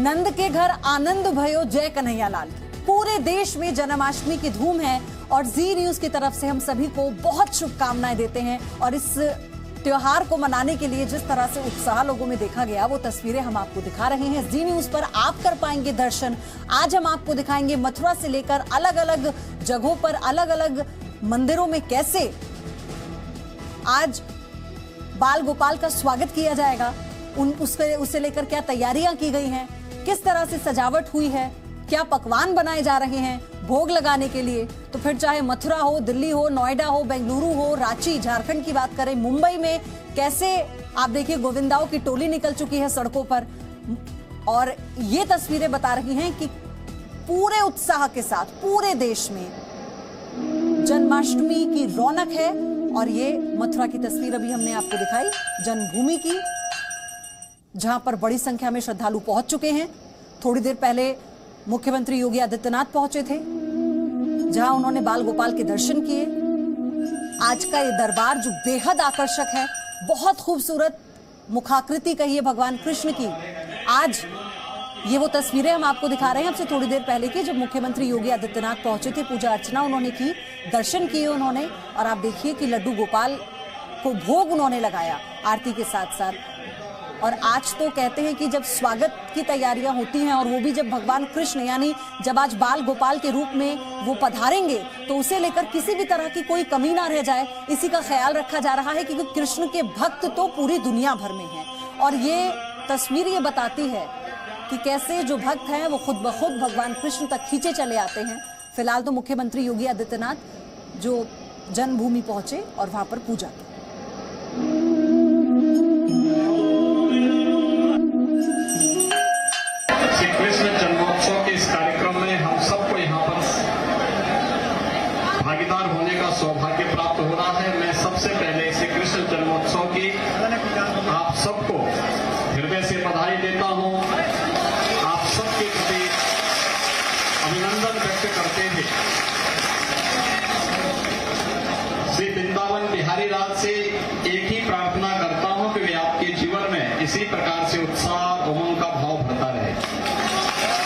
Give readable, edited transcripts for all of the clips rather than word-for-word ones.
नंद के घर आनंद भयो जय कन्हैया लाल की। पूरे देश में जन्माष्टमी की धूम है और जी न्यूज की तरफ से हम सभी को बहुत शुभकामनाएं देते हैं। और इस त्योहार को मनाने के लिए जिस तरह से उत्साह लोगों में देखा गया, वो तस्वीरें हम आपको दिखा रहे हैं। जी न्यूज पर आप कर पाएंगे दर्शन। आज हम आपको दिखाएंगे मथुरा से लेकर अलग अलग जगहों पर, अलग अलग मंदिरों में कैसे आज बाल गोपाल का स्वागत किया जाएगा, उसे लेकर क्या तैयारियां की गई हैं, किस तरह से सजावट हुई है, क्या पकवान बनाए जा रहे हैं भोग लगाने के लिए। तो फिर चाहे मथुरा हो, दिल्ली हो, नोएडा हो, बेंगलुरु हो, रांची, झारखंड की बात करें, मुंबई में कैसे आप देखिए गोविंदाओं की टोली निकल चुकी है सड़कों पर। और ये तस्वीरें बता रही हैं कि पूरे उत्साह के साथ पूरे देश में जन्माष्टमी की रौनक है। और ये मथुरा की तस्वीर अभी हमने आपको दिखाई, जन्मभूमि की, जहां पर बड़ी संख्या में श्रद्धालु पहुंच चुके हैं। थोड़ी देर पहले मुख्यमंत्री योगी आदित्यनाथ पहुंचे थे, जहां उन्होंने बाल गोपाल के दर्शन किए। आज का ये दरबार जो बेहद आकर्षक है, बहुत खूबसूरत मुखाकृति कही है भगवान कृष्ण की। आज ये वो तस्वीरें हम आपको दिखा रहे हैं आपसे थोड़ी देर पहले की, जब मुख्यमंत्री योगी आदित्यनाथ पहुंचे थे। पूजा अर्चना उन्होंने की, दर्शन किए उन्होंने। और आप देखिए कि लड्डू गोपाल को भोग उन्होंने लगाया आरती के साथ साथ। और आज तो कहते हैं कि जब स्वागत की तैयारियां होती हैं, और वो भी जब भगवान कृष्ण यानी जब आज बाल गोपाल के रूप में वो पधारेंगे, तो उसे लेकर किसी भी तरह की कोई कमी ना रह जाए, इसी का ख्याल रखा जा रहा है। क्योंकि कृष्ण के भक्त तो पूरी दुनिया भर में हैं। और ये तस्वीर ये बताती है कि कैसे जो भक्त हैं वो खुद ब खुद भगवान कृष्ण तक खींचे चले आते हैं। फिलहाल तो मुख्यमंत्री योगी आदित्यनाथ जो जन्मभूमि पहुंचे और वहां पर पूजा की। श्री कृष्ण जन्मोत्सव के इस कार्यक्रम में हम सबको यहाँ पर भागीदार होने का सौभाग्य प्राप्त हो रहा है। मैं सबसे पहले श्री कृष्ण जन्मोत्सव की आप सबको हृदय से बधाई देता हूँ। आप सबके प्रति अभिनंदन व्यक्त करते हैं। श्री वृंदावन बिहारी राज से एक ही प्रार्थना करता हूं कि वे आपके जीवन में इसी प्रकार से उत्साह और उमंग का भाव भरता रहे।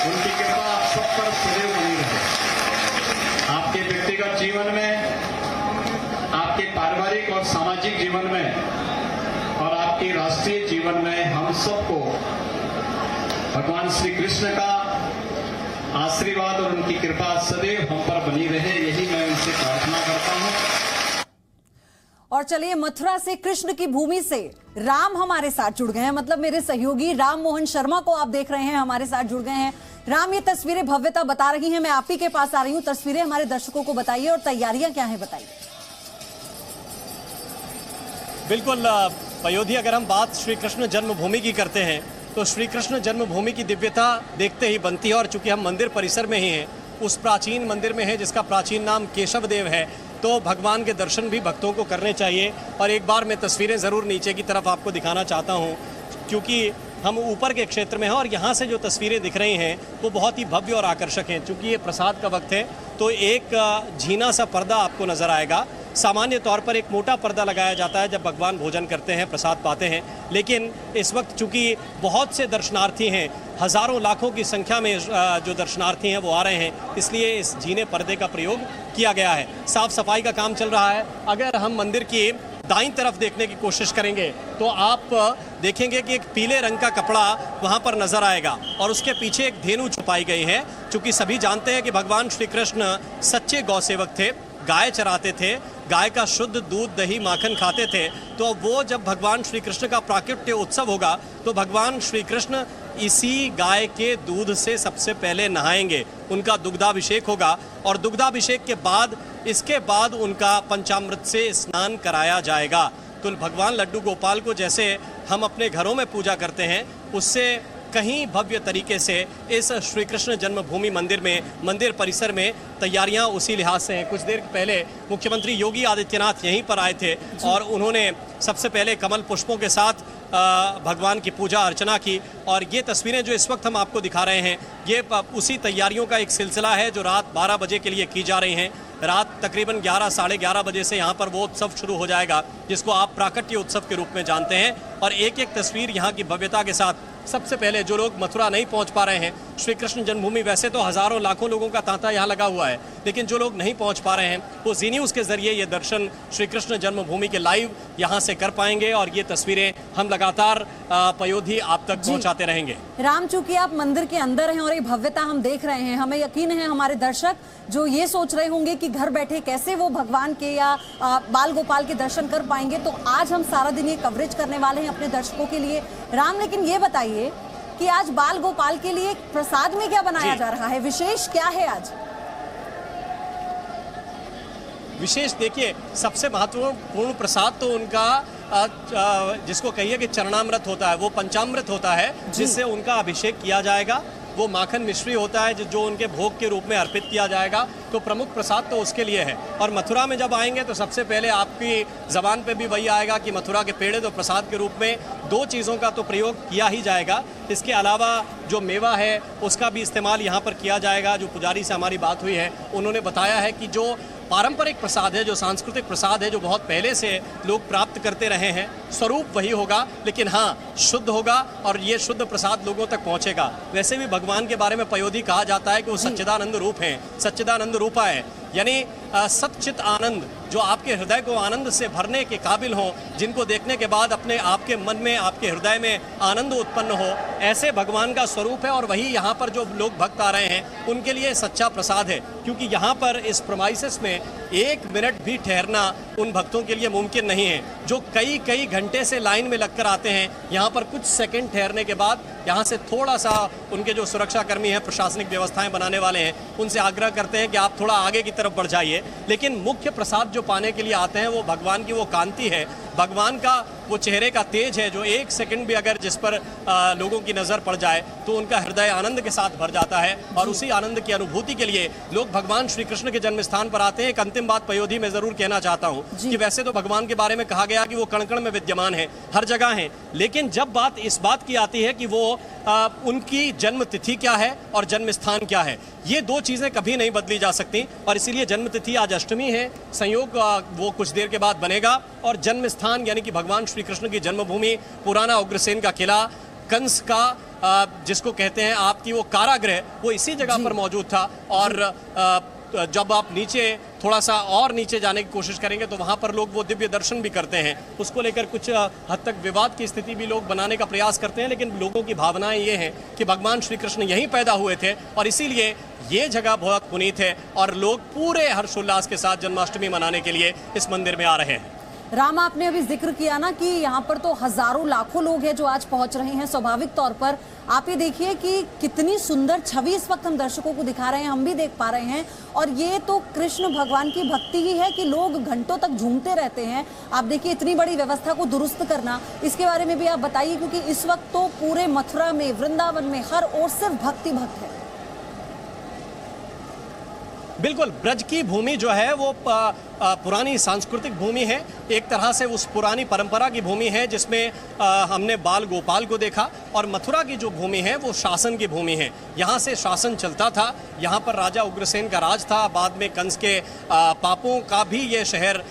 उनकी कृपा आप सब पर सदैव बनी रहे। आपके व्यक्तिगत जीवन में, आपके पारिवारिक और सामाजिक जीवन में और आपके राष्ट्रीय जीवन में हम सबको भगवान श्री कृष्ण का आशीर्वाद और उनकी कृपा सदैव हम पर बनी रहे, यही मैं उनसे प्रार्थना करता हूं। और चलिए, मथुरा से, कृष्ण की भूमि से राम हमारे साथ जुड़ गए हैं। मतलब मेरे सहयोगी राम मोहन शर्मा को आप देख रहे हैं, हमारे साथ जुड़ गए हैं। राम, ये तस्वीरें भव्यता बता रही हैं। मैं आप ही के पास आ रही हूं, तस्वीरें हमारे दर्शकों को बताइए और तैयारियां क्या हैं बताइए। बिल्कुल पयोधी, अगर हम बात श्री कृष्ण जन्मभूमि की करते हैं तो श्री कृष्ण जन्मभूमि की दिव्यता देखते ही बनती है। और चूंकि हम मंदिर परिसर में ही हैं, उस प्राचीन मंदिर में है जिसका प्राचीन नाम केशव देव है, तो भगवान के दर्शन भी भक्तों को करने चाहिए। और एक बार मैं तस्वीरें ज़रूर नीचे की तरफ आपको दिखाना चाहता हूँ, क्योंकि हम ऊपर के क्षेत्र में हैं और यहाँ से जो तस्वीरें दिख रही हैं वो बहुत ही भव्य और आकर्षक हैं। चूँकि ये प्रसाद का वक्त है तो एक झीना सा पर्दा आपको नज़र आएगा। सामान्य तौर पर एक मोटा पर्दा लगाया जाता है जब भगवान भोजन करते हैं, प्रसाद पाते हैं, लेकिन इस वक्त चूँकि बहुत से दर्शनार्थी हैं, हज़ारों लाखों की संख्या में जो दर्शनार्थी हैं वो आ रहे हैं, इसलिए इस झीने पर्दे का प्रयोग किया गया है। साफ़ सफाई का काम चल रहा है। अगर हम मंदिर की दाईं तरफ देखने की कोशिश करेंगे तो आप देखेंगे कि एक पीले रंग का कपड़ा वहाँ पर नजर आएगा और उसके पीछे एक धेनु छुपाई गई है। क्योंकि सभी जानते हैं कि भगवान श्री कृष्ण सच्चे गौ सेवक थे, गाय चराते थे, गाय का शुद्ध दूध, दही, माखन खाते थे। तो वो जब भगवान श्री कृष्ण का प्राकट्य उत्सव होगा तो भगवान श्री कृष्ण इसी गाय के दूध से सबसे पहले नहाएंगे, उनका दुग्धाभिषेक होगा और दुग्धाभिषेक के बाद इसके बाद उनका पंचामृत से स्नान कराया जाएगा। तो भगवान लड्डू गोपाल को जैसे हम अपने घरों में पूजा करते हैं, उससे कहीं भव्य तरीके से इस श्री कृष्ण जन्मभूमि मंदिर में, मंदिर परिसर में तैयारियां उसी लिहाज से हैं। कुछ देर पहले मुख्यमंत्री योगी आदित्यनाथ यहीं पर आए थे और उन्होंने सबसे पहले कमल पुष्पों के साथ भगवान की पूजा अर्चना की। और ये तस्वीरें जो इस वक्त हम आपको दिखा रहे हैं, ये उसी तैयारियों का एक सिलसिला है जो रात 12 बजे के लिए की जा रही हैं। रात तकरीबन 11 साढ़े 11 बजे से यहाँ पर वो उत्सव शुरू हो जाएगा जिसको आप प्राकट्य उत्सव के रूप में जानते हैं। और एक एक तस्वीर यहाँ की भव्यता के साथ सबसे पहले जो लोग मथुरा नहीं पहुंच पा रहे हैं, श्री कृष्ण जन्मभूमि वैसे तो हजारों लाखों लोगों का तांता यहाँ लगा हुआ है, लेकिन जो लोग नहीं पहुंच पा रहे हैं वो जी न्यूज़ के जरिए ये दर्शन श्री कृष्ण जन्मभूमि के लाइव यहाँ से कर पाएंगे और ये तस्वीरें हम लगातार पयोधी आप तक पहुँचाते रहेंगे। राम, चूंकि आप मंदिर के अंदर हैं और ये भव्यता हम देख रहे हैं, हमें यकीन है हमारे दर्शक जो ये सोच रहे होंगे कि घर बैठे कैसे वो भगवान के या बाल गोपाल के दर्शन कर पाएंगे, तो आज हम सारा दिन ये कवरेज करने वाले हैं अपने दर्शकों के लिए। राम, लेकिन ये बताइए कि आज बाल गोपाल के लिए प्रसाद में क्या बनाया जा रहा है, विशेष क्या है आज? विशेष देखिए, सबसे महत्वपूर्ण प्रसाद तो उनका जिसको कहिए कि चरणामृत होता है, वो पंचामृत होता है जिससे उनका अभिषेक किया जाएगा। वो माखन मिश्री होता है जो उनके भोग के रूप में अर्पित किया जाएगा, तो प्रमुख प्रसाद तो उसके लिए है। और मथुरा में जब आएंगे तो सबसे पहले आपकी जबान पे भी वही आएगा कि मथुरा के पेड़े तो प्रसाद के रूप में दो चीज़ों का तो प्रयोग किया ही जाएगा। इसके अलावा जो मेवा है उसका भी इस्तेमाल यहाँ पर किया जाएगा। जो पुजारी से हमारी बात हुई है उन्होंने बताया है कि जो पारंपरिक प्रसाद है, जो सांस्कृतिक प्रसाद है, जो बहुत पहले से लोग प्राप्त करते रहे हैं, स्वरूप वही होगा, लेकिन हाँ शुद्ध होगा और ये शुद्ध प्रसाद लोगों तक पहुंचेगा। वैसे भी भगवान के बारे में पयोधी कहा जाता है कि वो सच्चिदानंद रूप हैं, सच्चिदानंद रूपा है, यानी सच्चित आनंद, जो आपके हृदय को आनंद से भरने के काबिल हो, जिनको देखने के बाद अपने आपके मन में, आपके हृदय में आनंद उत्पन्न हो, ऐसे भगवान का स्वरूप है। और वही यहाँ पर जो लोग भक्त आ रहे हैं उनके लिए सच्चा प्रसाद है, क्योंकि यहाँ पर इस प्रोमाइसिस में 1 मिनट भी ठहरना उन भक्तों के लिए मुमकिन नहीं है, जो कई कई घंटे से लाइन में लगकर आते हैं। यहाँ पर कुछ सेकंड ठहरने के बाद यहाँ से थोड़ा सा उनके जो सुरक्षाकर्मी हैं, प्रशासनिक व्यवस्थाएं बनाने वाले हैं, उनसे आग्रह करते हैं कि आप थोड़ा आगे की तरफ बढ़ जाइए। लेकिन मुख्य प्रसाद जो पाने के लिए आते हैं वो भगवान की वो कांति है, भगवान का वो चेहरे का तेज है, जो 1 सेकंड भी अगर जिस पर लोगों की नज़र पड़ जाए तो उनका हृदय आनंद के साथ भर जाता है। और उसी आनंद की अनुभूति के लिए लोग भगवान श्री कृष्ण के जन्म स्थान पर आते हैं। एक अंतिम बात पयोधी में ज़रूर कहना चाहता हूँ कि वैसे तो भगवान के बारे में कहा गया कि वो कण कण में विद्यमान है, हर जगह है, लेकिन जब बात इस बात की आती है कि वो उनकी जन्म तिथि क्या है और जन्म स्थान क्या है, ये दो चीज़ें कभी नहीं बदली जा सकती। और इसीलिए जन्म तिथि आज अष्टमी है, संयोग वो कुछ देर के बाद बनेगा। और जन्म स्थान यानी कि भगवान श्री कृष्ण की जन्मभूमि, पुराना उग्रसेन का किला, कंस का जिसको कहते हैं आपकी वो कारागृह, वो इसी जगह पर मौजूद था। और जब आप नीचे थोड़ा सा और नीचे जाने की कोशिश करेंगे तो वहाँ पर लोग वो दिव्य दर्शन भी करते हैं। उसको लेकर कुछ हद तक विवाद की स्थिति भी लोग बनाने का प्रयास करते हैं, लेकिन लोगों की भावनाएं ये हैं कि भगवान श्री कृष्ण यहीं पैदा हुए थे और इसीलिए ये जगह बहुत पुनीत है और लोग पूरे हर्षोल्लास के साथ जन्माष्टमी मनाने के लिए इस मंदिर में आ रहे हैं। राम, आपने अभी जिक्र किया ना कि यहाँ पर तो हजारों लाखों लोग हैं जो आज पहुंच रहे हैं। स्वाभाविक तौर पर आप ये देखिए कि कितनी सुंदर छवि इस वक्त हम दर्शकों को दिखा रहे हैं, हम भी देख पा रहे हैं। और ये तो कृष्ण भगवान की भक्ति ही है कि लोग घंटों तक झूमते रहते हैं। आप देखिए इतनी बड़ी व्यवस्था को दुरुस्त करना, इसके बारे में भी आप बताइए, क्योंकि इस वक्त तो पूरे मथुरा में, वृंदावन में हर ओर सिर्फ भक्ति भक्त है। बिल्कुल, ब्रज की भूमि जो है वो पुरानी सांस्कृतिक भूमि है, एक तरह से उस पुरानी परंपरा की भूमि है जिसमें हमने बाल गोपाल को देखा। और मथुरा की जो भूमि है वो शासन की भूमि है, यहाँ से शासन चलता था, यहाँ पर राजा उग्रसेन का राज था, बाद में कंस के पापों का भी ये शहर,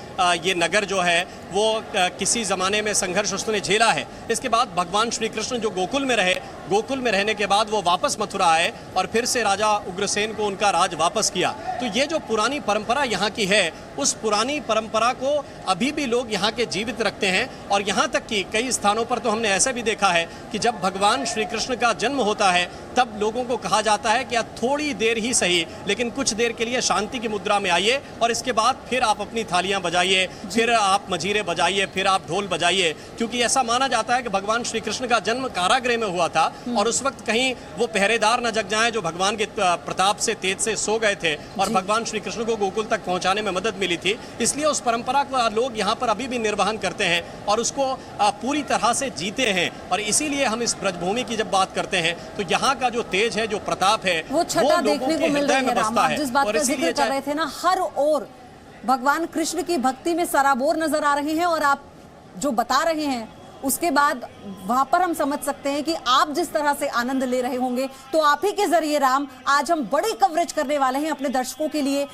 ये नगर जो है वो किसी ज़माने में संघर्ष उसने झेला है। इसके बाद भगवान श्री कृष्ण जो गोकुल में रहे, गोकुल में रहने के बाद वो वापस मथुरा आए और फिर से राजा उग्रसेन को उनका राज वापस किया। तो ये जो पुरानी परंपरा यहाँ की है, उस पुरानी परंपरा को अभी भी लोग यहाँ के जीवित रखते हैं। और यहाँ तक कि कई स्थानों पर तो हमने ऐसा भी देखा है कि जब भगवान श्री कृष्ण का जन्म होता है तब लोगों को कहा जाता है कि थोड़ी देर ही सही, लेकिन कुछ देर के लिए शांति की मुद्रा में आइए और इसके बाद फिर आप अपनी थालियां बजाइए, फिर आप मजीरे बजाइए, फिर आप ढोल बजाइए, क्योंकि ऐसा माना जाता है कि भगवान श्री कृष्ण का जन्म कारागृह में हुआ था और उस वक्त कहीं वो पहरेदार न जग जाएं जो भगवान के प्रताप से, तेज से सो गए थे और भगवान श्री कृष्ण को गोकुल तक पहुंचाने में मदद मिली थी। इसलिए उस परंपरा को लोग यहाँ पर अभी भी निर्वहन करते हैं और उसको पूरी तरह से जीते हैं। और इसीलिए हम इस ब्रजभूमि की जब बात करते हैं तो यहाँ का जो तेज है, जो प्रताप है, वो छटा देखने को मिल रही है। राम, आप जिस बात का जिक्र कर रहे थे ना, हर ओर भगवान कृष्ण की भक्ति में सराबोर नजर आ रहे हैं। और आप जो बता रहे हैं उसके बाद वहां पर हम समझ सकते हैं कि आप जिस तरह से आनंद ले रहे होंगे। तो आप ही के जरिए राम आज हम बड़ी कवरेज करने वाले हैं अपने दर्शकों के लिए।